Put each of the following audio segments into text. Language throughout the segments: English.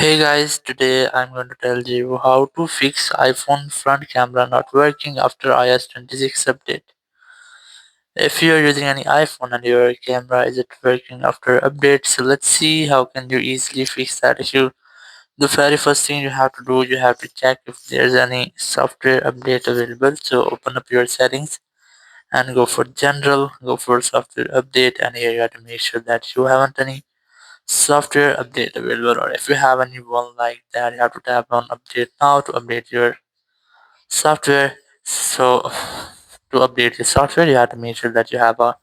Hey guys, today I'm going to tell you how to fix iPhone front camera not working after iOS 26 update. If you're using any iPhone and your camera isn't working after update, so let's see how can you easily fix that issue. The very first thing you have to do, you have to check if there's any software update available. So open up your settings and go for general, go for software update, and here you have to make sure that you haven't any software update available, or if you have any one like that, you have to tap on update now to update your software. So to update your software, you have to make sure that you have a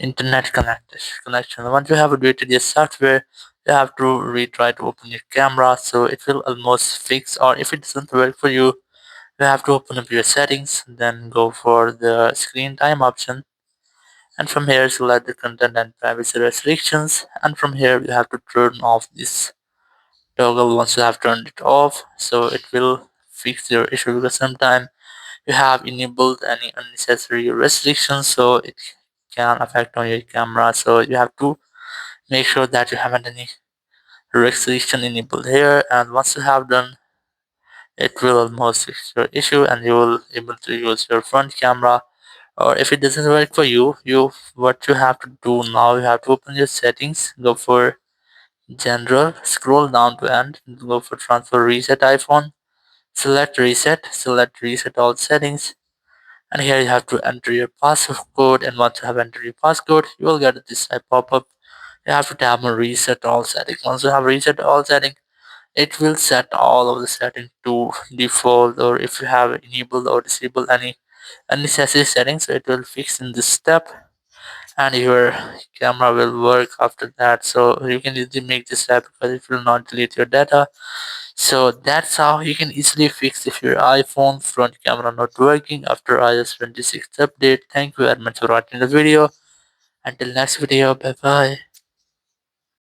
internet connection. Once you have updated your software, you have to retry to open your camera, so it will almost fix. Or if it doesn't work for you, you have to open up your settings, then go for the screen time option, and from here select the content and privacy restrictions, and from here you have to turn off this toggle. Once you have turned it off, so it will fix your issue, because sometimes you have enabled any unnecessary restrictions, so it can affect on your camera. So you have to make sure that you haven't any restriction enabled here, and once you have done, it will almost fix your issue and you will able to use your front camera. Or if it doesn't work for you, what you have to do now, you have to open your settings, go for general, scroll down to end, go for transfer reset iPhone, select reset all settings, and here you have to enter your passcode. And once you have entered your passcode, you will get this type pop-up. You have to tap on reset all settings. Once you have reset all settings, it will set all of the settings to default, or if you have enabled or disabled any unnecessary settings, so it will fix in this step, and your camera will work after that. So you can easily make this step because it will not delete your data. So that's how you can easily fix if your iPhone front camera not working after iOS 26 update. Thank you very much for watching the video. Until next video, bye bye.